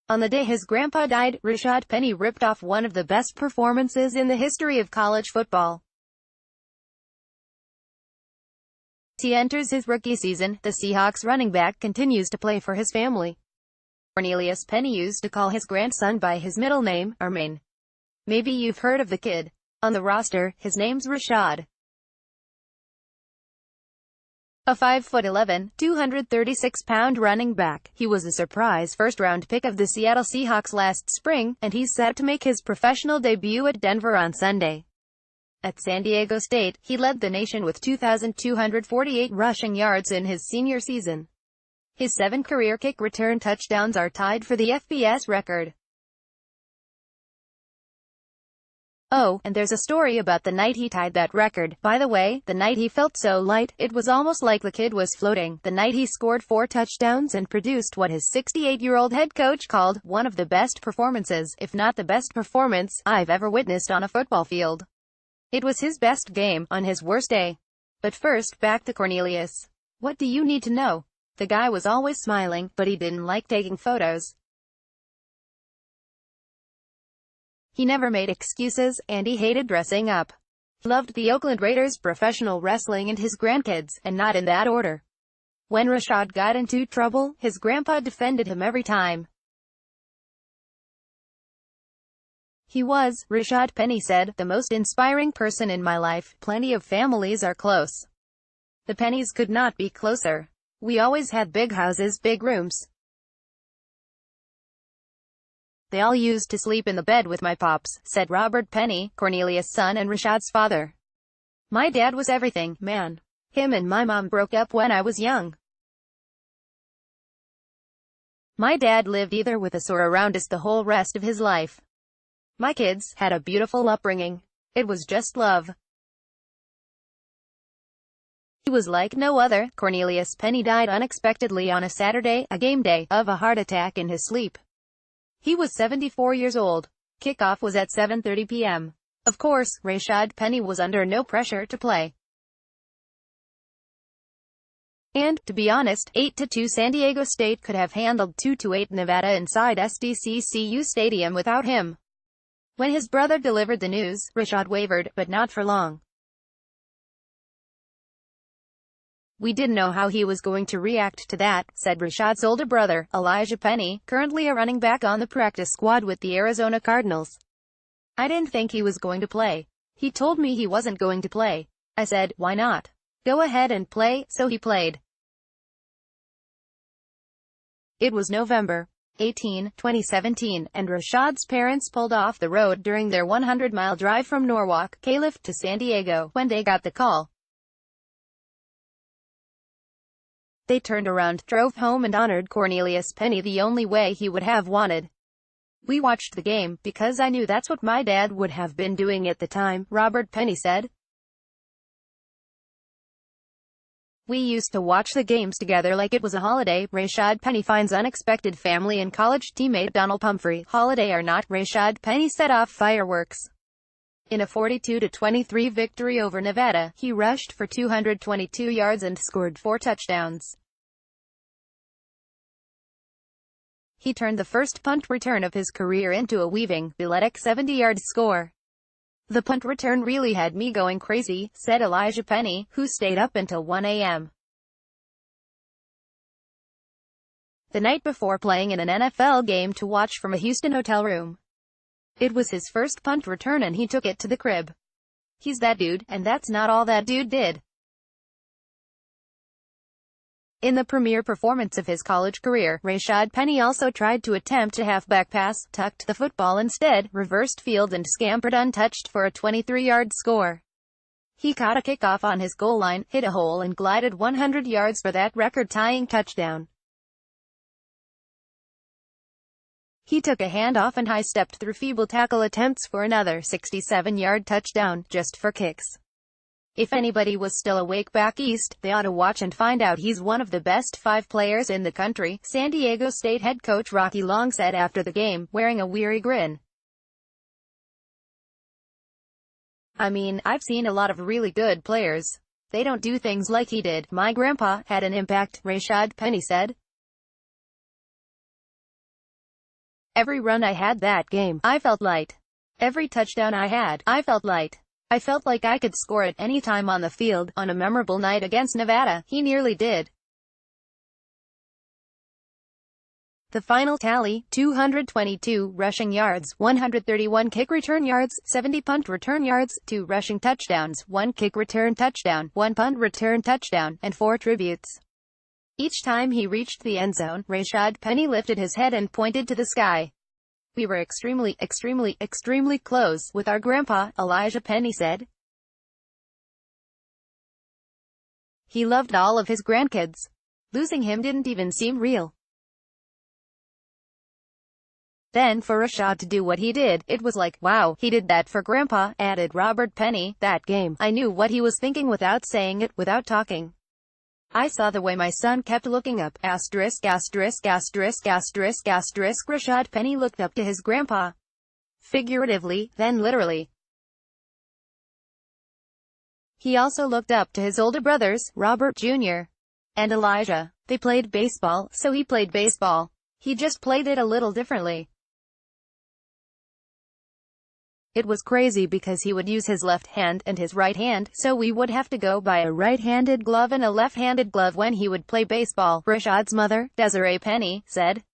On the day his grandpa died, Rashaad Penny ripped off one of the best performances in the history of college football. He enters his rookie season. The Seahawks running back continues to play for his family. Cornelius Penny used to call his grandson by his middle name, Armain. Maybe you've heard of the kid. On the roster, his name's Rashaad. A 5'11", 236-pound running back, he was a surprise first-round pick of the Seattle Seahawks last spring, and he's set to make his professional debut at Denver on Sunday. At San Diego State, he led the nation with 2,248 rushing yards in his senior season. His 7 career kick return touchdowns are tied for the FBS record. Oh, and there's a story about the night he tied that record. By the way, the night he felt so light, it was almost like the kid was floating. The night he scored 4 touchdowns and produced what his 68-year-old head coach called one of the best performances, if not the best performance, I've ever witnessed on a football field. It was his best game, on his worst day. But first, back to Cornelius. What do you need to know? The guy was always smiling, but he didn't like taking photos. He never made excuses, and he hated dressing up. He loved the Oakland Raiders, professional wrestling, and his grandkids, and not in that order. When Rashaad got into trouble, his grandpa defended him every time. He was, Rashaad Penny said, the most inspiring person in my life. Plenty of families are close. The Pennys could not be closer. We always had big houses, big rooms. They all used to sleep in the bed with my pops, said Robert Penny, Cornelius' son and Rashaad's father. My dad was everything, man. Him and my mom broke up when I was young. My dad lived either with us or around us the whole rest of his life. My kids had a beautiful upbringing. It was just love. He was like no other. Cornelius Penny died unexpectedly on a Saturday, a game day, of a heart attack in his sleep. He was 74 years old. Kickoff was at 7:30 p.m. Of course, Rashaad Penny was under no pressure to play. And, to be honest, 8-2 San Diego State could have handled 2-8 Nevada inside SDCCU Stadium without him. When his brother delivered the news, Rashaad wavered, but not for long. We didn't know how he was going to react to that, said Rashaad's older brother, Elijah Penny, currently a running back on the practice squad with the Arizona Cardinals. I didn't think he was going to play. He told me he wasn't going to play. I said, why not? Go ahead and play, so he played. It was November 18, 2017, and Rashaad's parents pulled off the road during their 100-mile drive from Norwalk, Calif, to San Diego, when they got the call. They turned around, drove home and honored Cornelius Penny the only way he would have wanted. We watched the game, because I knew that's what my dad would have been doing at the time, Robert Penny said. We used to watch the games together like it was a holiday. Rashaad Penny finds unexpected family and college teammate Donald Pumphrey. Holiday or not, Rashaad Penny set off fireworks. In a 42-23 victory over Nevada, he rushed for 222 yards and scored 4 touchdowns. He turned the first punt return of his career into a weaving, balletic 70-yard score. The punt return really had me going crazy, said Elijah Penny, who stayed up until 1 a.m. the night before playing in an NFL game to watch from a Houston hotel room. It was his first punt return and he took it to the crib. He's that dude, and that's not all that dude did. In the premier performance of his college career, Rashaad Penny also tried to attempt a halfback pass, tucked the football instead, reversed field and scampered untouched for a 23-yard score. He caught a kickoff on his goal line, hit a hole and glided 100 yards for that record-tying touchdown. He took a handoff and high-stepped through feeble tackle attempts for another 67-yard touchdown, just for kicks. If anybody was still awake back east, they ought to watch and find out he's one of the best 5 players in the country, San Diego State head coach Rocky Long said after the game, wearing a weary grin. I mean, I've seen a lot of really good players. They don't do things like he did. My grandpa had an impact, Rashaad Penny said. Every run I had that game, I felt light. Every touchdown I had, I felt light. I felt like I could score at any time on the field. On a memorable night against Nevada, he nearly did. The final tally, 222 rushing yards, 131 kick return yards, 70 punt return yards, 2 rushing touchdowns, 1 kick return touchdown, 1 punt return touchdown, and 4 tributes. Each time he reached the end zone, Rashaad Penny lifted his head and pointed to the sky. "We were extremely close with our grandpa," Elijah Penny said. He loved all of his grandkids. Losing him didn't even seem real. Then for Rashaad to do what he did, it was like, wow, he did that for Grandpa, added Robert Penny. "That game, I knew what he was thinking without saying it, without talking. I saw the way my son kept looking up, Rashaad Penny looked up to his grandpa. Figuratively, then literally. He also looked up to his older brothers, Robert Jr. and Elijah. They played baseball, so he played baseball. He just played it a little differently. It was crazy because he would use his left hand and his right hand, so we would have to go buy a right-handed glove and a left-handed glove when he would play baseball," Rashaad's mother, Desiree Penny, said.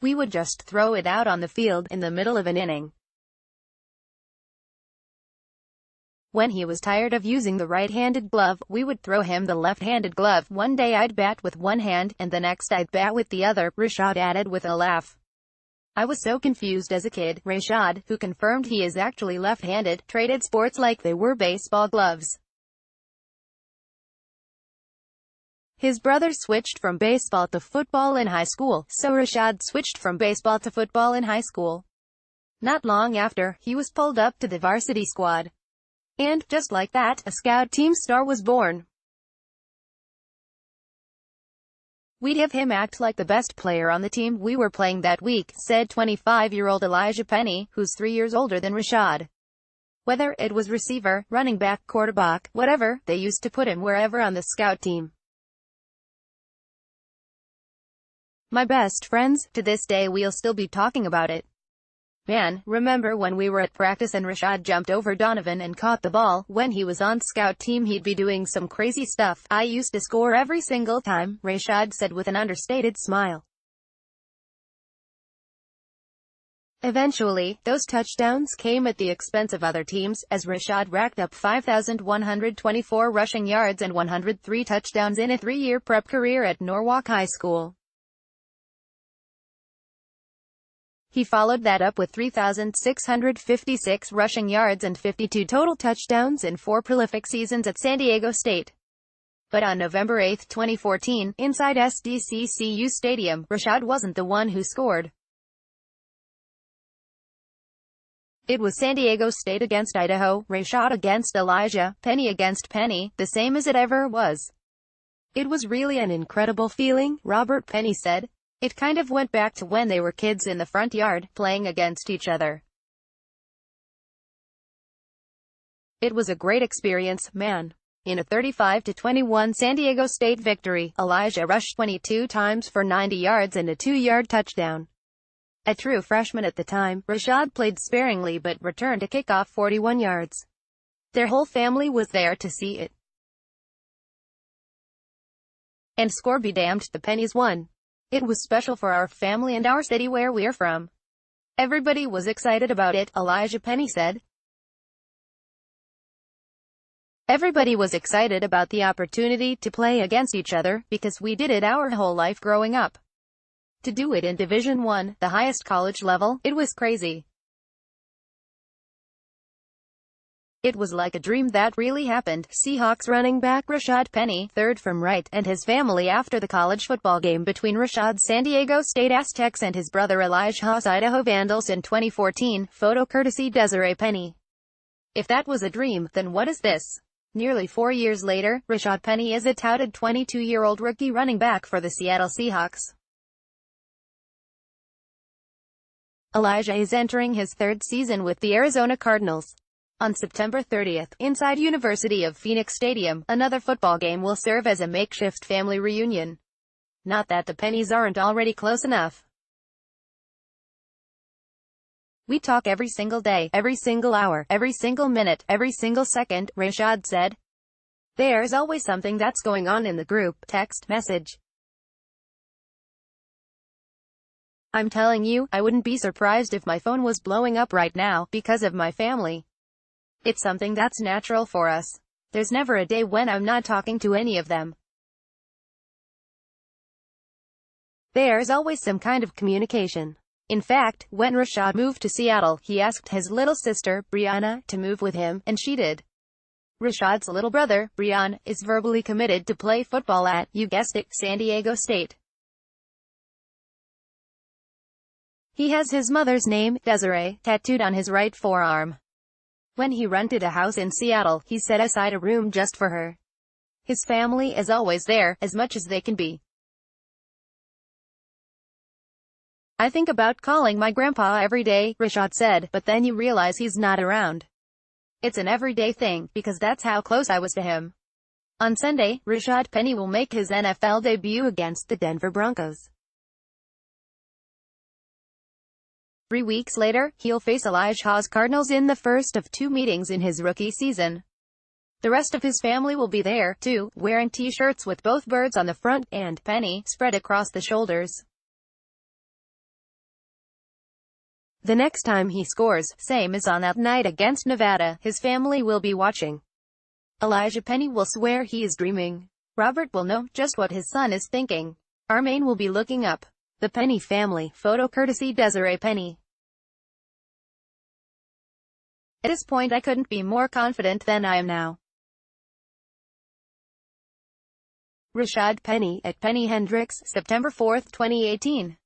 "We would just throw it out on the field in the middle of an inning. When he was tired of using the right-handed glove, we would throw him the left-handed glove. One day I'd bat with one hand, and the next I'd bat with the other," Rashaad added with a laugh. "I was so confused as a kid." Rashaad, who confirmed he is actually left-handed, traded sports like they were baseball gloves. His brother switched from baseball to football in high school, so Rashaad switched from baseball to football in high school. Not long after, he was pulled up to the varsity squad. And, just like that, a scout team star was born. "We'd have him act like the best player on the team we were playing that week," said 25-year-old Elijah Penny, who's 3 years older than Rashaad. "Whether it was receiver, running back, quarterback, whatever, they used to put him wherever on the scout team. My best friends, to this day we'll still be talking about it. Man, remember when we were at practice and Rashaad jumped over Donovan and caught the ball? When he was on scout team he'd be doing some crazy stuff. I used to score every single time," Rashaad said with an understated smile. Eventually, those touchdowns came at the expense of other teams, as Rashaad racked up 5,124 rushing yards and 103 touchdowns in a 3-year prep career at Norwalk High School. He followed that up with 3,656 rushing yards and 52 total touchdowns in 4 prolific seasons at San Diego State. But on November 8, 2014, inside SDCCU Stadium, Rashaad wasn't the one who scored. It was San Diego State against Idaho, Rashaad against Elijah, Penny against Penny, the same as it ever was. "It was really an incredible feeling," Robert Penny said. "It kind of went back to when they were kids in the front yard, playing against each other. It was a great experience, man." In a 35-21 San Diego State victory, Elijah rushed 22 times for 90 yards and a 2-yard touchdown. A true freshman at the time, Rashaad played sparingly but returned a kickoff 41 yards. Their whole family was there to see it. And score be damned, the Pennies won. "It was special for our family and our city where we're from. Everybody was excited about it," Elijah Penny said. "Everybody was excited about the opportunity to play against each other, because we did it our whole life growing up. To do it in Division I, the highest college level, it was crazy. It was like a dream that really happened." Seahawks running back Rashaad Penny, third from right, and his family after the college football game between Rashaad's San Diego State Aztecs and his brother Elijah's Idaho Vandals in 2014, photo courtesy Desiree Penny. "If that was a dream, then what is this?" Nearly 4 years later, Rashaad Penny is a touted 22-year-old rookie running back for the Seattle Seahawks. Elijah is entering his 3rd season with the Arizona Cardinals. On September 30th, inside University of Phoenix Stadium, another football game will serve as a makeshift family reunion. Not that the Pennies aren't already close enough. We talk every single day, every single hour, every single minute, every single second, Rashaad said. There's always something that's going on in the group text message. I'm telling you, I wouldn't be surprised if my phone was blowing up right now, because of my family. It's something that's natural for us. There's never a day when I'm not talking to any of them. There's always some kind of communication. In fact, when Rashaad moved to Seattle, he asked his little sister, Brianna, to move with him, and she did. Rashaad's little brother, Brian, is verbally committed to play football at, you guessed it, San Diego State. He has his mother's name, Desiree, tattooed on his right forearm. When he rented a house in Seattle, he set aside a room just for her. His family is always there, as much as they can be. I think about calling my grandpa every day, Rashaad said, but then you realize he's not around. It's an everyday thing, because that's how close I was to him. On Sunday, Rashaad Penny will make his NFL debut against the Denver Broncos. 3 weeks later, he'll face Elijah's Cardinals in the first of 2 meetings in his rookie season. The rest of his family will be there, too, wearing t-shirts with both birds on the front, and Penny spread across the shoulders. The next time he scores, same as on that night against Nevada, his family will be watching. Elijah Penny will swear he is dreaming. Robert will know just what his son is thinking. Armaine will be looking up. The Penny family, photo courtesy Desiree Penny. At this point I couldn't be more confident than I am now. Rashaad Penny, at Penny Hendricks, September 4, 2018.